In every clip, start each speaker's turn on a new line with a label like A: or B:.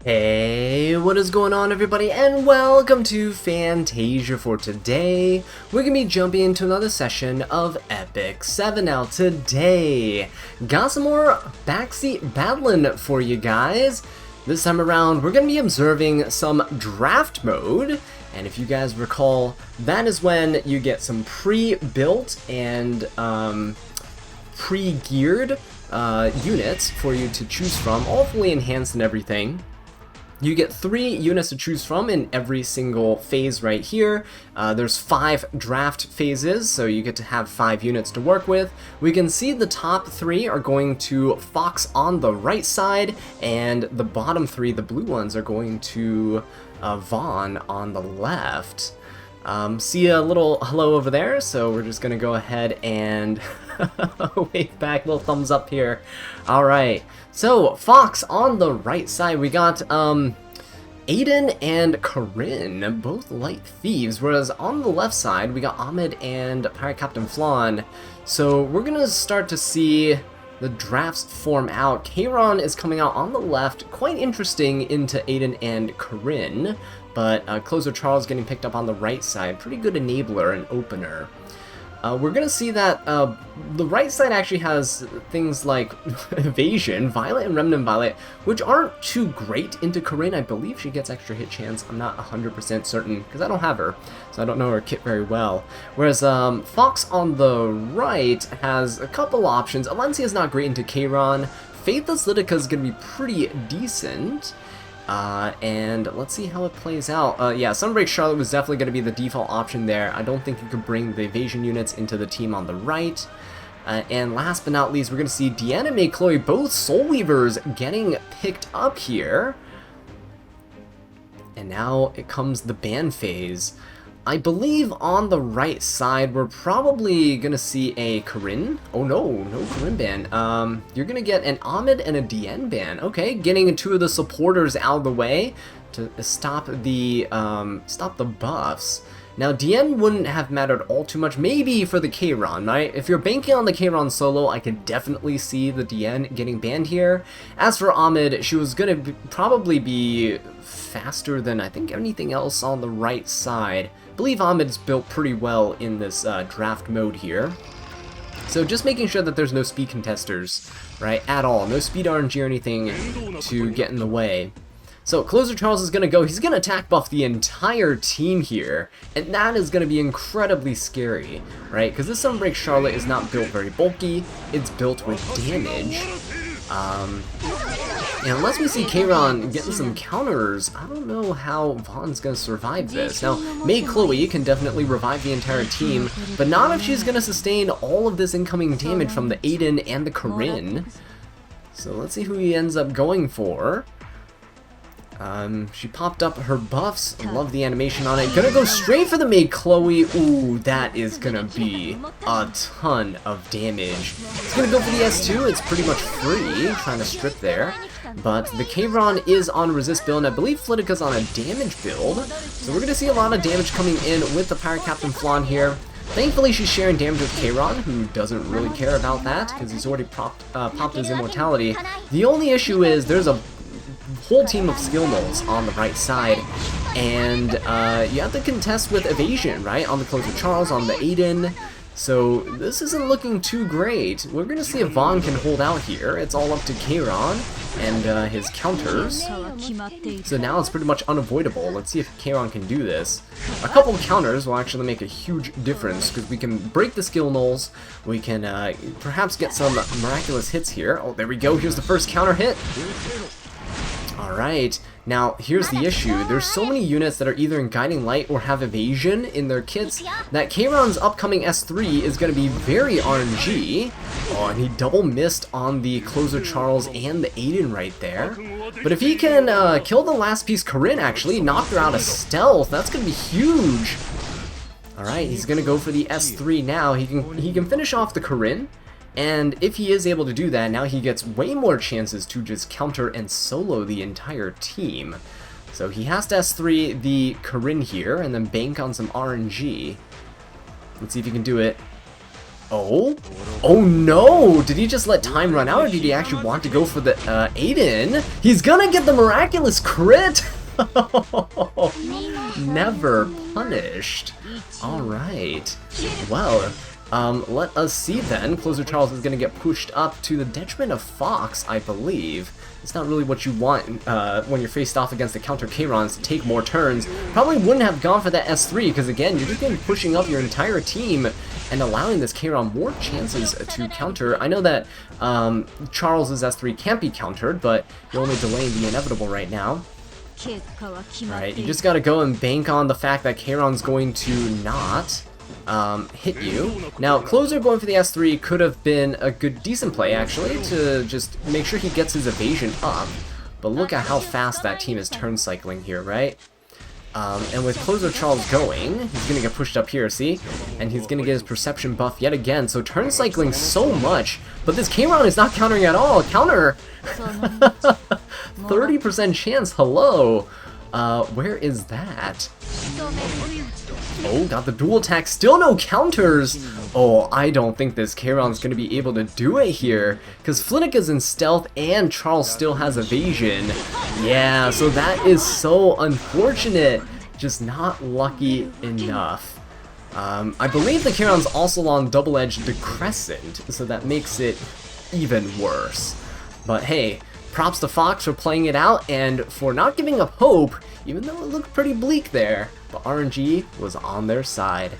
A: Hey, what is going on everybody, and welcome to Fantasia. For today, we're going to be jumping into another session of Epic 7. Now today, got some more Backseat battling for you guys. This time around, we're going to be observing some draft mode, and if you guys recall, that is when you get some pre-built and pre-geared units for you to choose from, all fully enhanced and everything. You get 3 units to choose from in every single phase right here. There's 5 draft phases, so you get to have 5 units to work with. We can see the top 3 are going to Fox on the right side, and the bottom 3, the blue ones, are going to Vaughn on the left. See a little hello over there, so we're just gonna go ahead and wave back, little thumbs up here. Alright, so Fox on the right side, we got Aiden and Corinne, both light thieves, whereas on the left side we got Ahmed and Pirate Captain Flan. So we're gonna start to see the drafts form out. Kayron is coming out on the left, quite interesting, into Aiden and Corinne, but Closer Charles getting picked up on the right side. Pretty good enabler and opener. We're gonna see that the right side actually has things like Evasion, Violet, and Remnant Violet, which aren't too great into Corinne. I believe she gets extra hit chance. I'm not 100% certain, because I don't have her, so I don't know her kit very well. Whereas Fox on the right has a couple options. Alencia is not great into Kayron. Faithless Litica is gonna be pretty decent. And let's see how it plays out. Yeah, Sunbreak Charlotte was definitely going to be the default option there. I don't think you could bring the evasion units into the team on the right. And last but not least, we're going to see Deanna and May Chloe, both Soul Weavers, getting picked up here. And now it comes the ban phase. I believe on the right side, we're probably going to see a Corinne. Oh no, no Corinne ban. You're going to get an Ahmed and a DN ban. Okay, getting 2 of the supporters out of the way to stop the buffs. Now, DN wouldn't have mattered all too much, maybe for the Kayron, right? If you're banking on the Kayron solo, I could definitely see the DN getting banned here. As for Ahmed, she was going to probably be faster than I think anything else on the right side. I believe Ahmed's built pretty well in this draft mode here. So just making sure that there's no speed contesters, right, at all. No speed RNG or anything to get in the way. So Closer Charles is going to go, he's going to attack buff the entire team here, and that is going to be incredibly scary, right? Because this Sunbreak Charlotte is not built very bulky, it's built with damage. And unless we see Kayron getting some counters, I don't know how Vaughn's going to survive this. Now, May Chloe can definitely revive the entire team, but not if she's going to sustain all of this incoming damage from the Aiden and the Corinne. So let's see who he ends up going for. She popped up her buffs. I love the animation on it. Gonna go straight for the May Chloe. Ooh, that is gonna be a ton of damage. It's gonna go for the S2. It's pretty much free, trying to strip there. But the Kayron is on resist build, and I believe Flitica's on a damage build. So we're gonna see a lot of damage coming in with the Pirate Captain Flan here. Thankfully, she's sharing damage with Kayron, who doesn't really care about that, because he's already popped his immortality. The only issue is there's a whole team of skill nulls on the right side, and you have to contest with evasion, right, on the Closer Charles, on the Aiden. So this isn't looking too great. We're gonna see if Vaughn can hold out here. It's all up to Kayron and his counters. So now it's pretty much unavoidable. Let's see if Kayron can do this. A couple of counters will actually make a huge difference, because we can break the skill nulls. We can perhaps get some miraculous hits here. Oh, there we go. Here's the first counter hit. Alright, now here's the issue. There's so many units that are either in Guiding Light or have Evasion in their kits that Kayron's upcoming S3 is going to be very RNG. Oh, and he double missed on the Closer Charles and the Aiden right there. But if he can kill the last piece, Corinne, actually, knock her out of stealth, that's going to be huge. Alright, he's going to go for the S3 now. He can finish off the Corinne. And if he is able to do that, now he gets way more chances to just counter and solo the entire team. So he has to S3 the Corinne here, and then bank on some RNG. Let's see if he can do it. Oh? Oh no! Did he just let time run out, or did he actually want to go for the Aiden? He's gonna get the miraculous crit! Never punished. Alright. Well, let us see then. Closer Charles is gonna get pushed up to the detriment of Fox, I believe. It's not really what you want when you're faced off against the counter K-Rons to take more turns. Probably wouldn't have gone for that S3 because again, you're just going to be pushing up your entire team and allowing this K-Ron more chances to counter. I know that Charles's S3 can't be countered, but you're only delaying the inevitable right now. Alright, you just gotta go and bank on the fact that K-Ron's going to not hit you. Now, Closer going for the S3 could have been a good, decent play, actually, to just make sure he gets his evasion up. But look at how fast that team is turn cycling here, right? And with Closer Charles going, he's going to get pushed up here, see? And he's going to get his perception buff yet again. So turn cycling so much, but this K-Ron is not countering at all. Counter! 30% chance, hello! Where is that? Oh, got the dual attack, still no counters! Oh, I don't think this K-Ron's gonna be able to do it here, because Flitwick is in stealth and Charles still has evasion. Yeah, so that is so unfortunate, just not lucky enough. I believe the K-Ron's also on double-edged decrescent, so that makes it even worse. But hey, props to Fox for playing it out and for not giving up hope, even though it looked pretty bleak there. But RNG was on their side.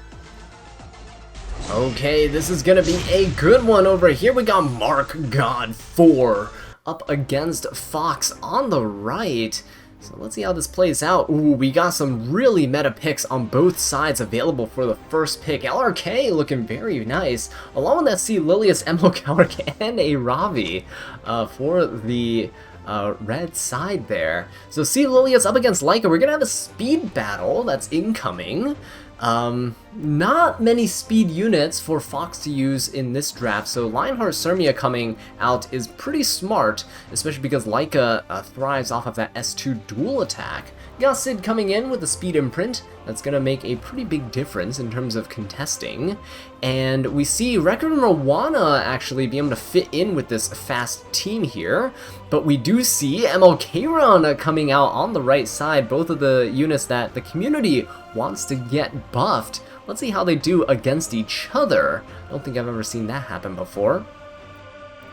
A: Okay, this is gonna be a good one over here. We got Mark God 4 up against Fox on the right. So let's see how this plays out. Ooh, we got some really meta picks on both sides available for the first pick. LRK looking very nice, along with that C. Lilius, Emlo, and a Ravi for the red side there. So C. Lilius up against Leica. We're gonna have a speed battle that's incoming. Not many speed units for Fox to use in this draft, so Lionheart Sirmia coming out is pretty smart, especially because Leica thrives off of that S2 dual attack. You got Sid coming in with a speed imprint. That's going to make a pretty big difference in terms of contesting. And we see Record and Rowana actually be able to fit in with this fast team here. But we do see MLK-Ron coming out on the right side, both of the units that the community wants to get buffed. Let's see how they do against each other. I don't think I've ever seen that happen before.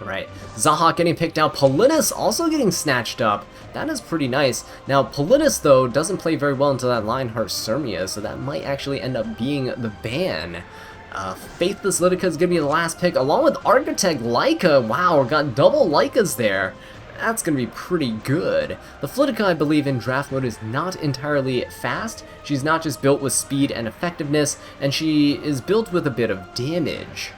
A: Right, Zahak getting picked out, Politis also getting snatched up. That is pretty nice. Now, Politis, though, doesn't play very well into that Lionheart Sirmia, so that might actually end up being the ban. Faithless Litica is going to be the last pick, along with Architect Leica. Wow, we got double Leicas there. That's going to be pretty good. The Flitica, I believe, in draft mode is not entirely fast. She's not just built with speed and effectiveness, and she is built with a bit of damage.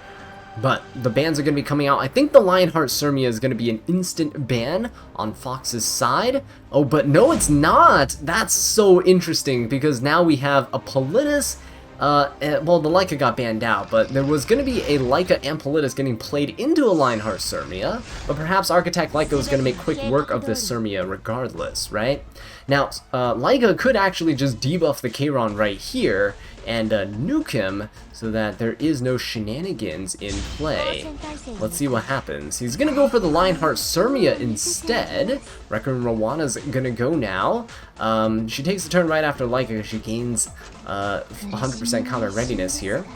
A: But the bans are going to be coming out. I think the Lionheart Sirmia is going to be an instant ban on Fox's side. Oh, but no, it's not. That's so interesting because now we have a Politis. Well, the Leica got banned out, but there was going to be a Leica and Politis getting played into a Lionheart Sirmia. But perhaps Architect Leica was going to make quick work of this Sirmia regardless, right? Now, Leica could actually just debuff the K-Ron right here and nuke him so that there is no shenanigans in play. Let's see what happens. He's gonna go for the Lionheart Sirmia instead. Record Rowana's gonna go now. She takes the turn right after Leica. She gains 100% counter readiness here.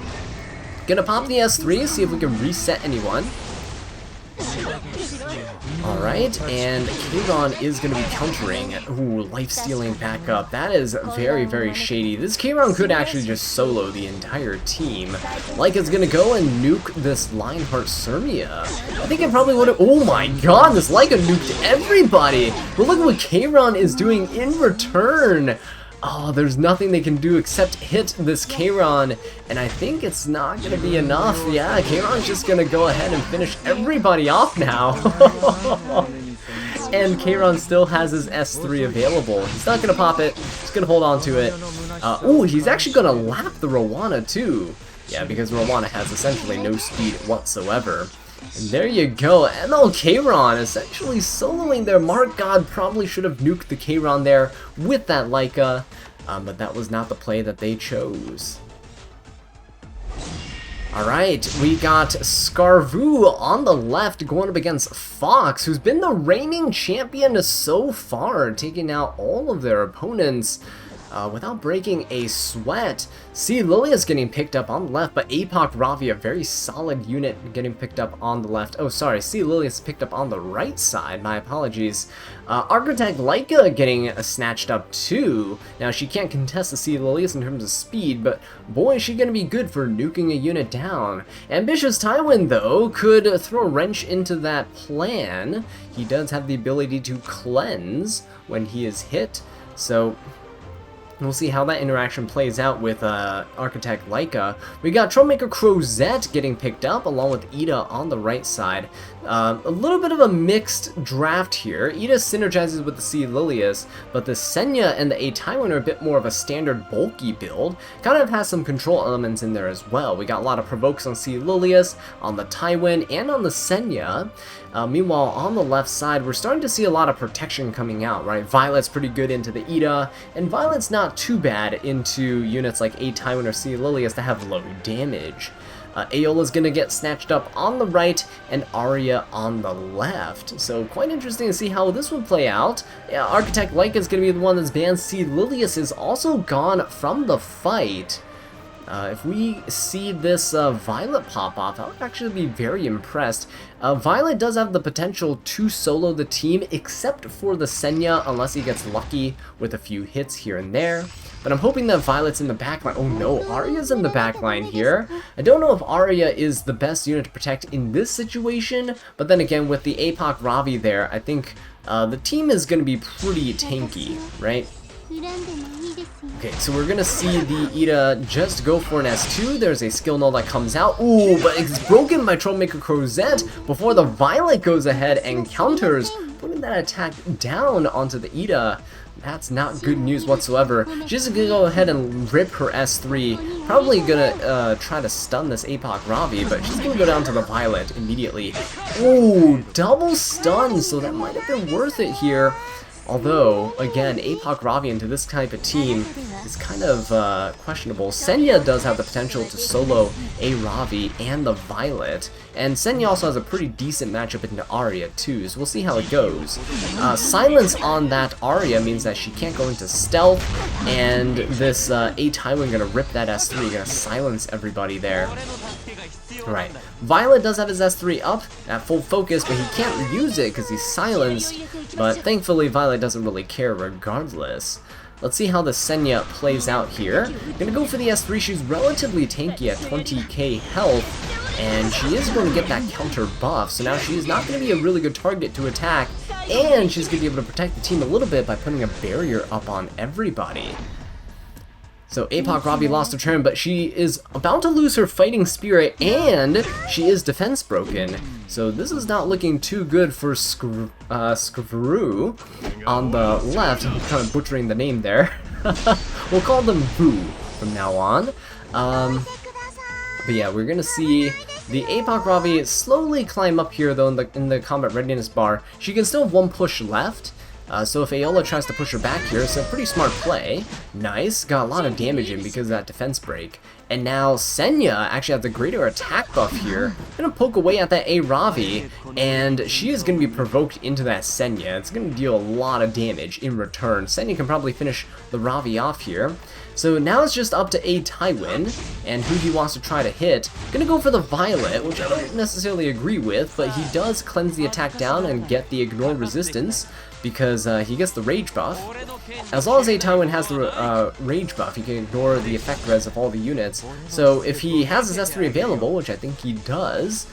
A: Gonna pop the S3, see if we can reset anyone. Alright, and K-Ron is going to be countering. Ooh, life-stealing back up. That is very, very shady. This K-Ron could actually just solo the entire team. Leica's going to go and nuke this Lionheart Sirmia. I think it probably would have... Oh my god, this Leica nuked everybody! But look at what K-Ron is doing in return! Oh, there's nothing they can do except hit this K-Ron, and I think it's not going to be enough. Yeah, K-Ron's just going to go ahead and finish everybody off now. And K-Ron still has his S3 available. He's not going to pop it. He's going to hold on to it. Ooh, he's actually going to lap the Rowana too. Yeah, because Rowana has essentially no speed whatsoever. And there you go, MLK-Ron essentially soloing their Mark God. Probably should have nuked the K-Ron there with that Leica, but that was not the play that they chose. Alright, we got Scarvu on the left going up against Fox, who's been the reigning champion so far, taking out all of their opponents without breaking a sweat. See, Lilia's getting picked up on the left, but Apoc Ravi, a very solid unit, getting picked up on the left. Oh, sorry, see, Lilia's picked up on the right side. My apologies. Architect Laika getting snatched up too. Now, she can't contest the C. Lilius in terms of speed, but boy, is she going to be good for nuking a unit down. Ambitious Tywin, though, could throw a wrench into that plan. He does have the ability to cleanse when he is hit, so we'll see how that interaction plays out with Architect Laika. We got Troublemaker Crozette getting picked up, along with Ida on the right side. A little bit of a mixed draft here. Ida synergizes with the C. Lilius, but the Senya and the A. Tywin are a bit more of a standard bulky build. Kind of has some control elements in there as well. We got a lot of provokes on C. Lilius, on the Tywin, and on the Senya. Meanwhile, on the left side, we're starting to see a lot of protection coming out, right? Violet's pretty good into the Ida, and Violet's not too bad into units like A. Tywin or C. Lilius that have low damage. Aeola's gonna get snatched up on the right, and Arya on the left. So quite interesting to see how this will play out. Architect Laika is gonna be the one that's banned. C. Lilius is also gone from the fight. If we see this Violet pop off, I would actually be very impressed. Violet does have the potential to solo the team, except for the Senya, unless he gets lucky with a few hits here and there. But I'm hoping that Violet's in the backline. Oh no, Arya's in the backline here. I don't know if Arya is the best unit to protect in this situation, but then again, with the Apoc Ravi there, I think the team is going to be pretty tanky, right? Okay, so we're gonna see the Ida just go for an S2. There's a skill null that comes out. Ooh, but it's broken by Troublemaker Crozette before the Violet goes ahead and counters, putting that attack down onto the Ida. That's not good news whatsoever. She's gonna go ahead and rip her S3. Probably gonna try to stun this Apoc Ravi, but she's gonna go down to the Violet immediately. Ooh, double stun, so that might have been worth it here. Although, again, Apoc Ravi into this type of team is kind of questionable. Senya does have the potential to solo a Ravi and the Violet, and Senya also has a pretty decent matchup into Arya too, so we'll see how it goes. Silence on that Arya means that she can't go into stealth, and this A. Tywin gonna rip that S3, gonna silence everybody there. Right, Violet does have his S3 up at full focus, but he can't use it because he's silenced, but thankfully Violet doesn't really care regardless. Let's see how the Senya plays out here. Gonna go for the S3, she's relatively tanky at 20k health, and she is going to get that counter buff, so now she is not going to be a really good target to attack, and she's going to be able to protect the team a little bit by putting a barrier up on everybody. So Apoc Ravi lost her turn, but she is about to lose her fighting spirit, and she is defense broken. So this is not looking too good for Scarvu on the left. I'm kind of butchering the name there. We'll call them Vu from now on. But yeah, we're gonna see the Apoc Ravi slowly climb up here though in the combat readiness bar. She can still have one push left. So if Aeola tries to push her back here, it's a pretty smart play. Nice, got a lot of damage in because of that defense break. And now Senya actually has the greater attack buff here. Gonna poke away at that A. Ravi, and she is gonna be provoked into that Senya. It's gonna deal a lot of damage in return. Senya can probably finish the Ravi off here. So now it's just up to A. Tywin, and who he wants to try to hit. Gonna go for the Violet, which I don't necessarily agree with, but he does cleanse the attack down and get the ignore resistance, because he gets the rage buff. As long as A. Tywin has the rage buff, he can ignore the effect res of all the units. So if he has his S3 available, which I think he does,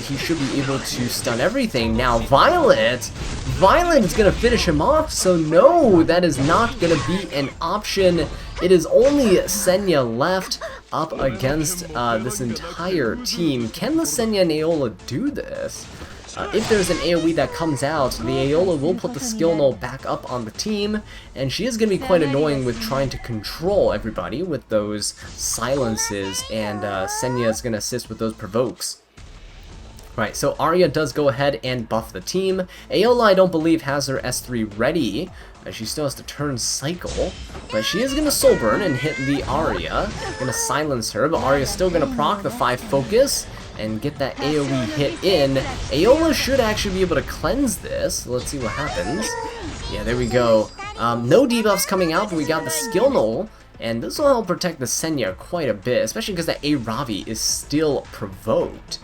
A: he should be able to stun everything. Now Violet is going to finish him off, so no, that is not going to be an option. It is only Senya left up against this entire team. Can the Senya and Aeola do this? If there's an AoE that comes out, the Aeola will put the skill null back up on the team, and she is going to be quite annoying with trying to control everybody with those silences, and Senya is going to assist with those provokes. Right, so Arya does go ahead and buff the team. Aola, I don't believe, has her S3 ready. She still has to turn cycle, but she is going to soul burn and hit the Arya. Going to silence her, but Arya's still going to proc the 5 focus and get that AoE hit in. Aola should actually be able to cleanse this. Let's see what happens. Yeah, there we go. No debuffs coming out, but we got the skill null. And this will help protect the Senya quite a bit, especially because that A Ravi is still provoked.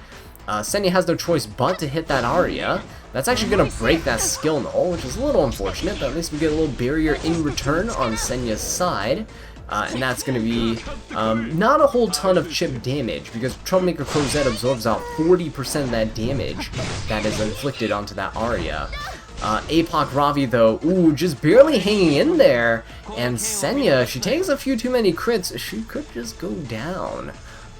A: Senya has no choice but to hit that Arya. That's actually going to break that skill null, which is a little unfortunate, but at least we get a little barrier in return on Senya's side. And that's going to be not a whole ton of chip damage, because Troublemaker Crozet absorbs out 40% of that damage that is inflicted onto that Arya. APOC Ravi, though, ooh, just barely hanging in there. And Senya, if she takes a few too many crits, she could just go down.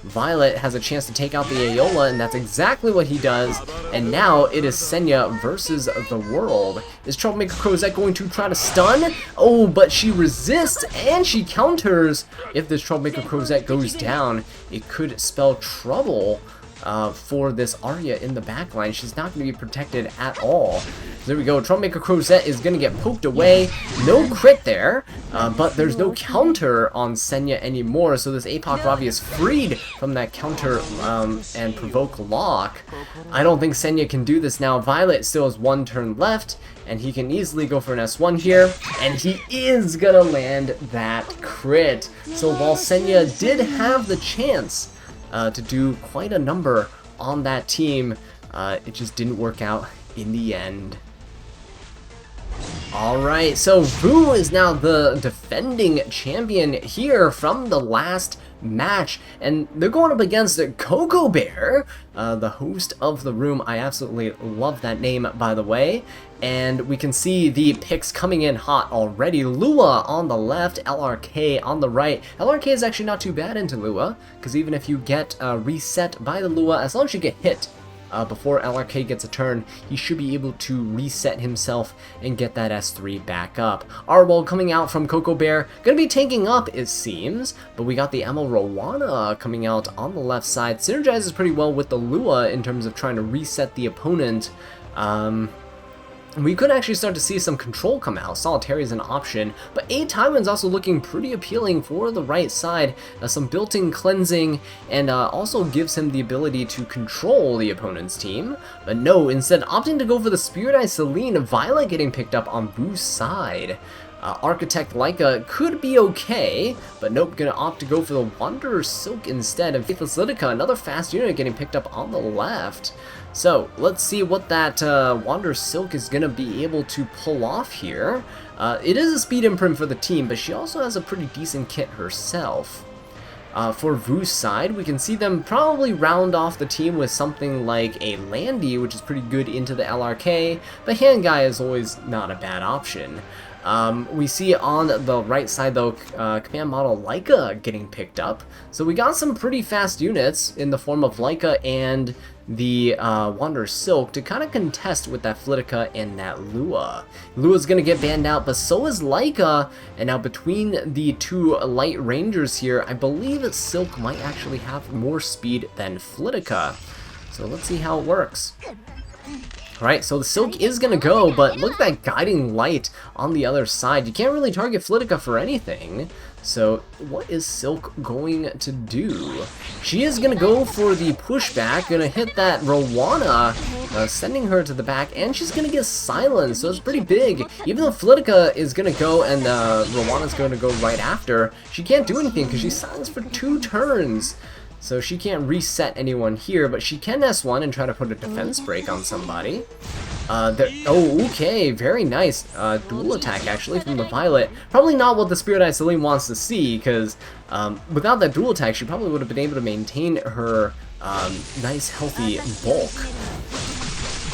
A: Violet has a chance to take out the Aola, and that's exactly what he does. And now it is Senya versus the world. Is Troublemaker Crozet going to try to stun? Oh, but she resists and she counters. If this Troublemaker Crozet goes down, it could spell trouble for this Arya in the backline. She's not going to be protected at all. There we go. Troublemaker Crozet is going to get poked away. No crit there, but there's no counter on Senya anymore, so this APOC Ravi is freed from that counter and provoke lock. I don't think Senya can do this now. Violet still has 1 turn left, and he can easily go for an S1 here, and he is going to land that crit. So while Senya did have the chance to do quite a number on that team, it just didn't work out in the end. Alright, so Vu is now the defending champion here from the last match, and they're going up against Coco Bear, the host of the room. I absolutely love that name, by the way. And we can see the picks coming in hot already. Lua on the left, LRK on the right. LRK is actually not too bad into Lua, because even if you get reset by the Lua, as long as you get hit before LRK gets a turn, he should be able to reset himself and get that S3 back up. Arbol coming out from Coco Bear, gonna be tanking up, it seems, but we got the Amel Rowana coming out on the left side. Synergizes pretty well with the Lua in terms of trying to reset the opponent. We could actually start to see some control come out. Solitary is an option, but A Taiwan's also looking pretty appealing for the right side. Some built-in cleansing, and also gives him the ability to control the opponent's team. But no, instead opting to go for the Spirit Eye Celine, Violet getting picked up on Vu's side. Architect Leica could be okay, but nope, gonna opt to go for the Wanderer Silk instead. And Faithless Litica, another fast unit getting picked up on the left. So let's see what that Wanderer Silk is gonna be able to pull off here. It is a speed imprint for the team, but she also has a pretty decent kit herself. For Vu's side, we can see them probably round off the team with something like a Landy, which is pretty good into the LRK, but Hand Guy is always not a bad option. We see on the right side, though, command model Leica getting picked up. So we got some pretty fast units in the form of Leica and the Wanderer Silk to kind of contest with that Flitica and that Lua. Lua's going to get banned out, but so is Leica. And now between the two light rangers here, I believe that Silk might actually have more speed than Flitica. So let's see how it works. Alright, so the Silk is gonna go, but look at that guiding light on the other side. You can't really target Flitica for anything. So what is Silk going to do? She is gonna go for the pushback, gonna hit that Rowana, sending her to the back, and she's gonna get silenced, so it's pretty big. Even though Flitica is gonna go and Rowana's gonna go right after, she can't do anything because she's silenced for 2 turns. So she can't reset anyone here, but she can S1 and try to put a defense break on somebody. Oh, okay, very nice. Dual attack, actually, from the Violet. Probably not what the Spirit Eye Celine wants to see, because without that dual attack, she probably would have been able to maintain her nice, healthy bulk.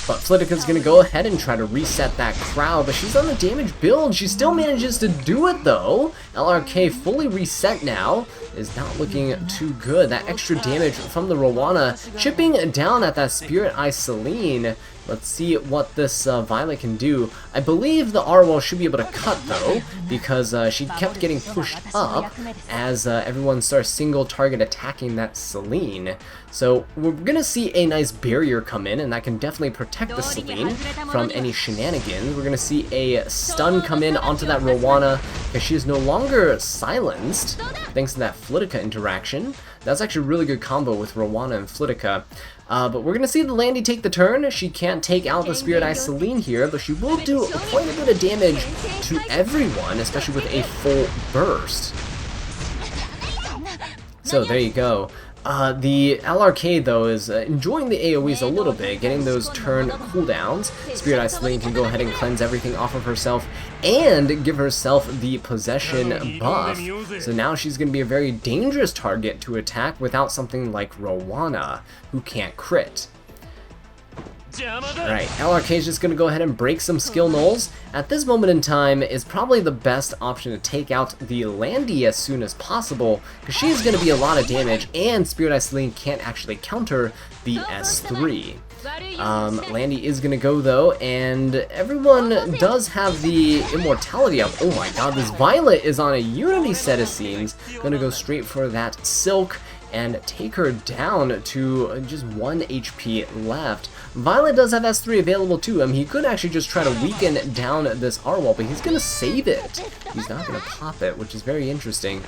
A: But Flitica's gonna go ahead and try to reset that crowd, but she's on the damage build. She still manages to do it, though. LRK fully reset now. Is not looking too good. That extra damage from the Rowana chipping down at that Spirit Eye Celine. Let's see what this Violet can do. I believe the Arwell should be able to cut, though, because she kept getting pushed up as everyone starts single target attacking that Celine. So we're going to see a nice barrier come in, and that can definitely protect the Celine from any shenanigans. We're going to see a stun come in onto that Rowana, because she is no longer silenced, thanks to that Flitica interaction. That's actually a really good combo with Rowana and Flitica. But we're going to see the Landy take the turn. She can't take out the Spirit Eye Celine here, but she will do quite a bit of damage to everyone, especially with a full burst. So there you go. The LRK, though, is enjoying the AoEs a little bit, getting those turn cooldowns. Spirit Eye Celine can go ahead and cleanse everything off of herself and give herself the possession buff. So now she's going to be a very dangerous target to attack without something like Rowana, who can't crit. Alright, LRK is just going to go ahead and break some skill nulls. At this moment in time is probably the best option to take out the Landy as soon as possible, because she's going to be a lot of damage, and Spirit Eye Celine can't actually counter the S3. Landy is going to go, though, and everyone does have the immortality up. Oh my god, this Violet is on a Unity set, it seems. Going to go straight for that Silk and take her down to just 1 HP left. Violet does have S3 available to him. He could actually just try to weaken down this Arwell, but he's going to save it. He's not going to pop it, which is very interesting.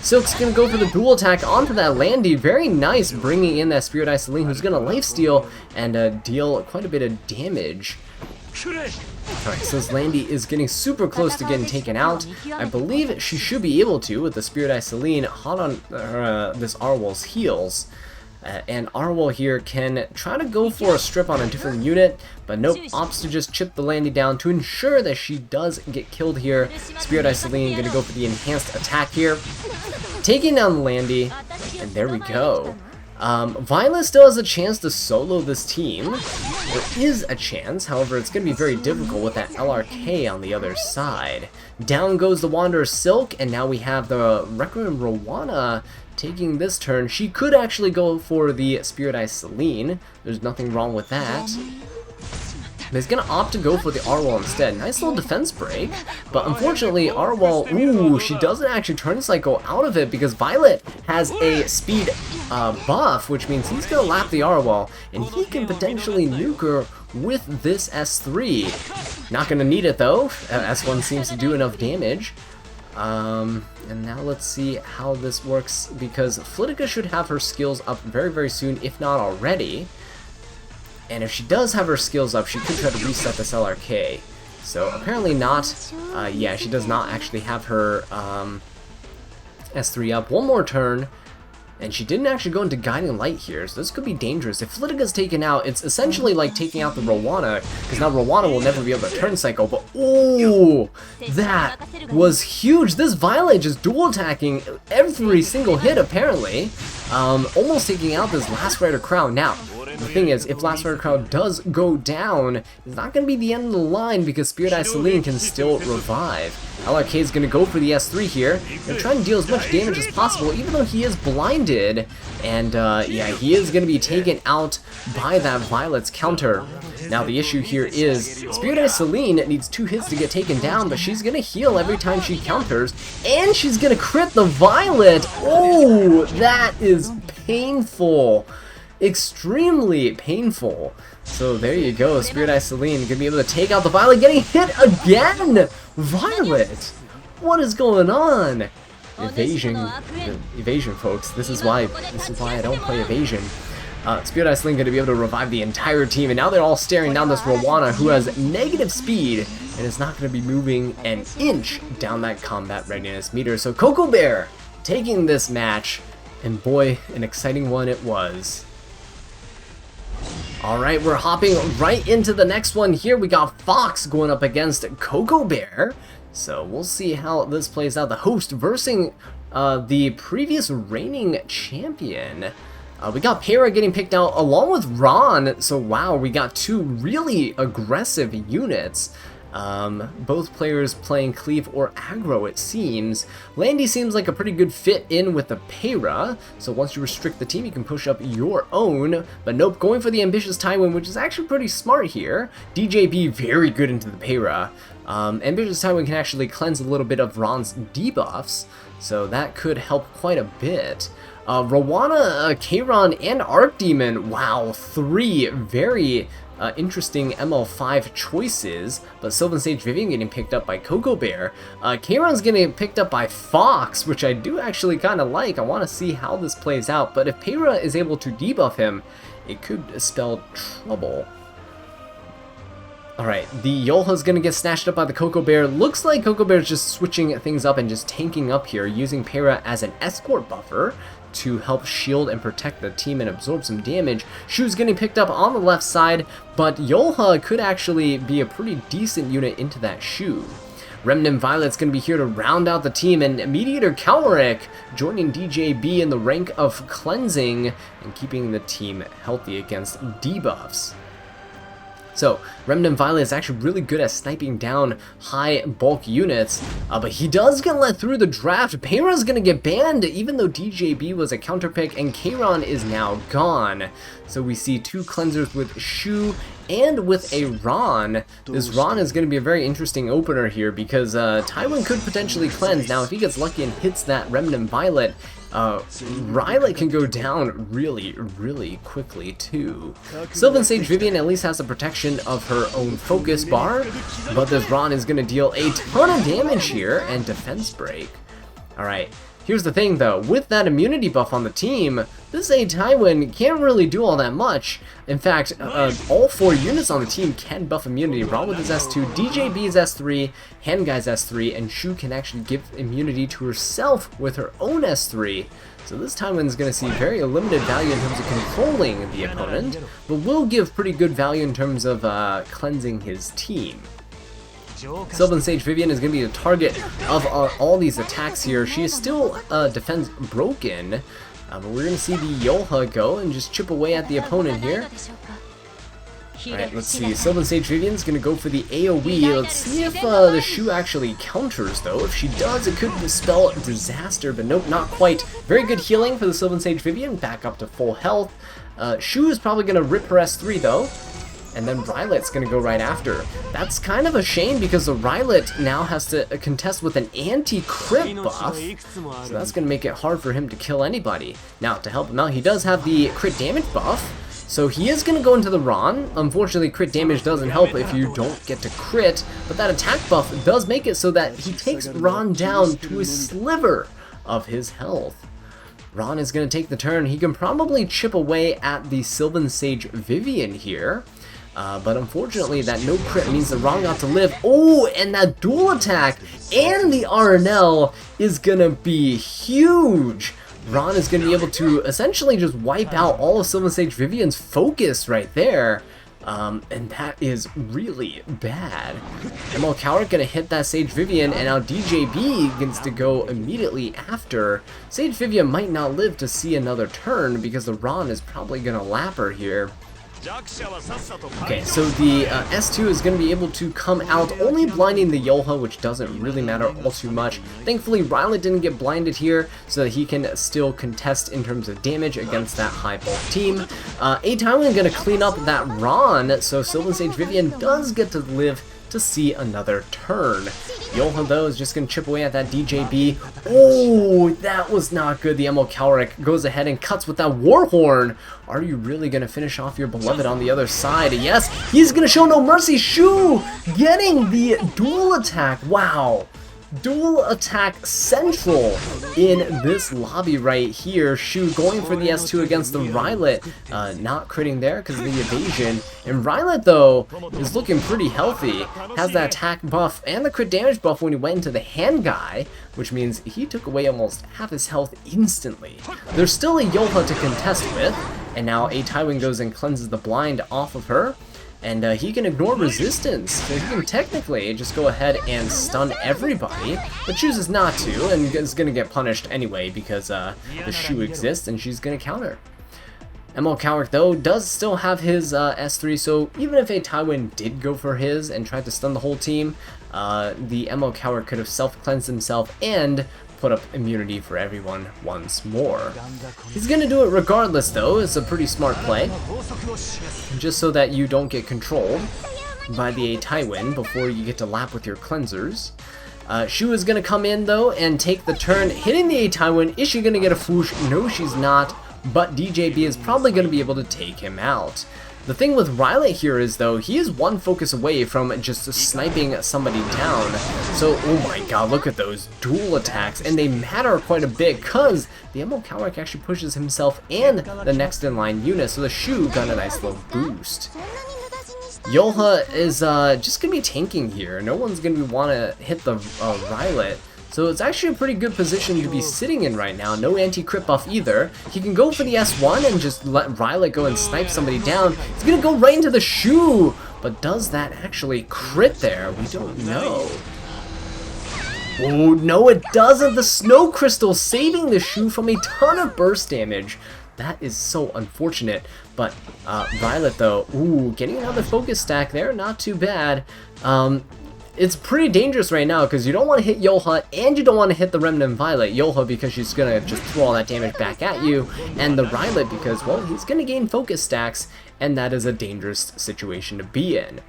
A: Silk's going to go for the dual attack onto that Landy. Very nice, bringing in that Spirit Eye Celine, who's going to lifesteal and deal quite a bit of damage. Alright, so this Landy is getting super close to getting taken out. I believe she should be able to, with the Spirit Eye Celine hot on this Arwell's heels. And Arwell here can try to go for a strip on a different unit, but nope, opts to just chip the Landy down to ensure that she does get killed here. Spirit Eye Celine gonna go for the enhanced attack here, taking down the Landy, and there we go. Violet still has a chance to solo this team. There is a chance, however it's going to be very difficult with that LRK on the other side. Down goes the Wanderer Silk, and now we have the Requiem Rowana taking this turn. She could actually go for the Spirit Eye Celine. There's nothing wrong with that. But he's going to opt to go for the Arwell instead. Nice little defense break, but unfortunately Arwell, ooh, she doesn't actually turn cycle out of it because Violet has a speed buff, which means he's going to lap the Arwell, and he can potentially nuke her with this S3. Not going to need it though. S1 seems to do enough damage. And now let's see how this works, because Flitica should have her skills up very, very soon, if not already. And if she does have her skills up, she could try to reset this LRK. So apparently not. Yeah, she does not actually have her S3 up. One more turn. And she didn't actually go into Guiding Light here, so this could be dangerous. If Flitica's taken out, it's essentially like taking out the Rowana, because now Rowana will never be able to turn cycle, but ooh, that was huge. This Violet just dual attacking every single hit, apparently. Almost taking out this Last Rider Crown. Now, the thing is, if Last Rider Crown does go down, it's not going to be the end of the line, because Spirit Eye Celine can still revive. LRK is going to go for the S3 here, and try and deal as much damage as possible, even though he is blinded. And yeah, he is going to be taken out by that Violet's counter. Now the issue here is, Spirit Eye Celine needs 2 hits to get taken down, but she's going to heal every time she counters, and she's going to crit the Violet! Oh, that is painful. Extremely painful. So there you go, Spirit Eye Celine gonna be able to take out the Violet, getting hit again! Violet! What is going on? Evasion, folks. This is why I don't play Evasion. Spirit Eye Celine gonna be able to revive the entire team, and now they're all staring down this Rowana, who has negative speed and is not gonna be moving an inch down that combat readiness meter. So Coco Bear taking this match, and boy, an exciting one it was. Alright, we're hopping right into the next one here. We got Fox going up against Coco Bear. So we'll see how this plays out. The host versus the previous reigning champion. We got Para getting picked out along with Ron. So wow, we got 2 really aggressive units. Both players playing cleave or aggro, it seems. Landy seems like a pretty good fit in with the Para, so once you restrict the team, you can push up your own. But nope, going for the ambitious Tywin, which is actually pretty smart here. DJB very good into the Para. Ambitious Tywin can actually cleanse a little bit of Ron's debuffs, so that could help quite a bit. Rowana, Kayron, and Archdemon, wow, 3 very interesting ML5 choices, but Sylvan Sage Vivian getting picked up by Coco Bear. Kayron's getting picked up by Fox, which I do actually kind of like. I want to see how this plays out, but if Para is able to debuff him, it could spell trouble. Alright, the Yolha's gonna get snatched up by the Coco Bear. Looks like Coco Bear's just switching things up and just tanking up here, using Para as an escort buffer to help shield and protect the team and absorb some damage. Shu's getting picked up on the left side, but Yolha could actually be a pretty decent unit into that Shu. Remnant Violet's going to be here to round out the team, and Mediator Calric joining DJB in the rank of cleansing and keeping the team healthy against debuffs. So, Remnant Violet is actually really good at sniping down high bulk units, but he does get let through the draft. Para's gonna get banned, even though DJB was a counter pick, and Kayron is now gone. So we see 2 cleansers with Shu and with a Ron. This Ron is going to be a very interesting opener here, because Tywin could potentially cleanse. Now, if he gets lucky and hits that Remnant Violet, Rylot can go down really, really quickly too. Sylvan Sage Vivian at least has the protection of her own focus bar, but this Ron is going to deal a ton of damage here and defense break. Alright, here's the thing though, with that immunity buff on the team, this A Tywin can't really do all that much. In fact, all 4 units on the team can buff immunity. Ron with his S2, DJB's S3, Handguy's S3, and Shu can actually give immunity to herself with her own S3. So this Tywin's going to see very limited value in terms of controlling the opponent, but will give pretty good value in terms of cleansing his team. Sylvan Sage Vivian is going to be the target of all these attacks here. She is still defense broken, but we're going to see the Yolha go and just chip away at the opponent here. Alright, let's see. Sylvan Sage Vivian's going to go for the AoE. Let's see if the Shu actually counters, though. If she does, it could spell disaster, but nope, not quite. Very good healing for the Sylvan Sage Vivian, back up to full health. Shu is probably going to rip her S3, though. And then Rylot's going to go right after. That's kind of a shame, because the Rylot now has to contest with an anti-crit buff, so that's going to make it hard for him to kill anybody. Now, to help him out, he does have the crit damage buff, so he is going to go into the Ron. Unfortunately, crit damage doesn't help if you don't get to crit, but that attack buff does make it so that he takes Ron down to a sliver of his health. Ron is going to take the turn. He can probably chip away at the Sylvan Sage Vivian here. But unfortunately, that no crit means that Ron got to live. Oh, and that dual attack and the RNL is gonna be huge. Ron is gonna be able to essentially just wipe out all of Sylvan Sage Vivian's focus right there. And that is really bad. ML Coward gonna hit that Sage Vivian, and now DJB gets to go immediately after. Sage Vivian might not live to see another turn, because the Ron is probably gonna lap her here. Okay, so the S2 is going to be able to come out, only blinding the Yolha, which doesn't really matter all too much. Thankfully, Rylot didn't get blinded here, so that he can still contest in terms of damage against that high bulk team. A Tywin going to clean up that Ron, so Sylvan Sage Vivian does get to live to see another turn. Yolha, though, is just going to chip away at that DJB. Oh, that was not good. The ML Calric goes ahead and cuts with that Warhorn. Are you really going to finish off your beloved on the other side? Yes, he's going to show no mercy. Shu getting the dual attack. Wow. Dual attack central in this lobby right here. Shu going for the S2 against the Rylot, not critting there because of the evasion. And Rylot, though, is looking pretty healthy. Has that attack buff and the crit damage buff when he went into the hand guy, which means he took away almost half his health instantly. There's still a Yolha to contest with, and now A Tywin goes and cleanses the blind off of her. And he can ignore resistance, so he can technically just go ahead and stun everybody, but chooses not to, and is going to get punished anyway because the Shu exists and she's going to counter. ML Cowrick, though, does still have his S3, so even if a Tywin did go for his and tried to stun the whole team, the ML Cowrick could have self-cleansed himself and put up immunity for everyone once more. He's going to do it regardless, though. It's a pretty smart play, just so that you don't get controlled by the Tywin before you get to lap with your cleansers. Shu is going to come in, though, and take the turn, hitting the Tywin. Is she going to get a fwoosh? No, she's not, but DJB is probably going to be able to take him out. The thing with Rylait here is, though, he is one focus away from just sniping somebody down. So, oh my god, look at those dual attacks, and they matter quite a bit, because the ML Cowrick actually pushes himself and the next in line unit, so the Shu got a nice little boost. Yolha is just going to be tanking here. No one's going to want to hit the Rylait. So it's actually a pretty good position to be sitting in right now. No anti-crit buff either. He can go for the S1 and just let Rylait go and snipe somebody down. He's going to go right into the Shu. But does that actually crit there? We don't know. Oh, no, it doesn't. The Snow Crystal saving the Shu from a ton of burst damage. That is so unfortunate. But Rylait, though, ooh, getting another focus stack there. Not too bad. It's pretty dangerous right now because you don't want to hit Yolha and you don't want to hit the Remnant Violet. Yolha because she's going to just throw all that damage back at you, and the Rylait because, well, he's going to gain focus stacks, and that is a dangerous situation to be in.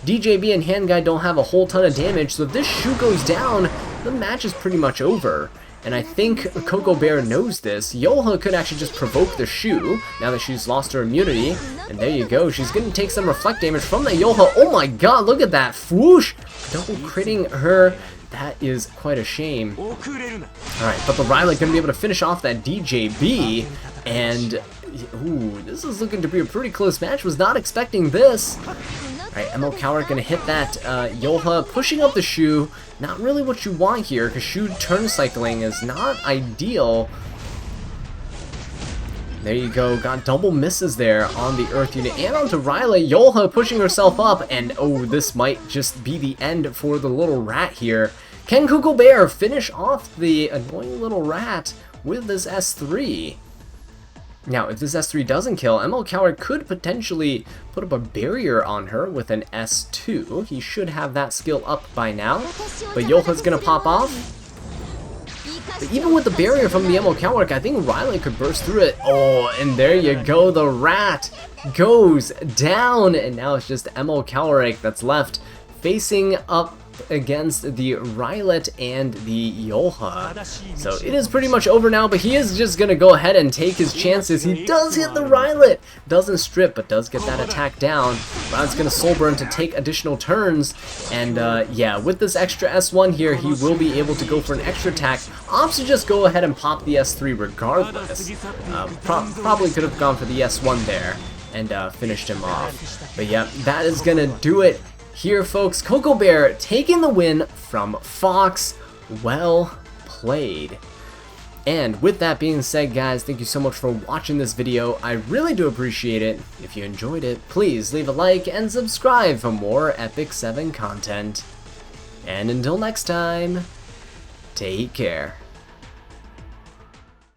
A: DJB and Handguy don't have a whole ton of damage, so if this Shu goes down, the match is pretty much over. And I think Coco Bear knows this. Yolha could actually just provoke the Shu now that she's lost her immunity. And there you go. She's going to take some reflect damage from the Yolha. Oh my god, look at that. Fwoosh! Double critting her. That is quite a shame. Alright, but the Rylait going to be able to finish off that DJB. And, ooh, this is looking to be a pretty close match. Was not expecting this. Alright, ML Cowrick going to hit that Yolha, pushing up the Shu. Not really what you want here, because Shu turn cycling is not ideal. There you go, got double misses there on the Earth unit and onto Rylait. Yolha pushing herself up, and oh, this might just be the end for the little rat here. Can Coco Bear finish off the annoying little rat with this S3? Now, if this S3 doesn't kill, ML Cowrick could potentially put up a barrier on her with an S2. He should have that skill up by now. But Yolha's gonna pop off. But even with the barrier from the ML Cowrick, I think Rylait could burst through it. Oh, and there you go. The rat goes down. And now it's just ML Cowrick that's left facing up against the Rylait and the Yolha. So it is pretty much over now, but he is just gonna go ahead and take his chances. He does hit the Rylait, doesn't strip, but does get that attack down. Rylant's gonna soul burn to take additional turns, and yeah, with this extra S1 here, he will be able to go for an extra attack. Opts to just go ahead and pop the S3 regardless. Probably could have gone for the S1 there and finished him off. But yeah, that is gonna do it here, folks. Coco Bear taking the win from Fox. Well played. And with that being said, guys, thank you so much for watching this video. I really do appreciate it. If you enjoyed it, please leave a like and subscribe for more Epic 7 content. And until next time, take care.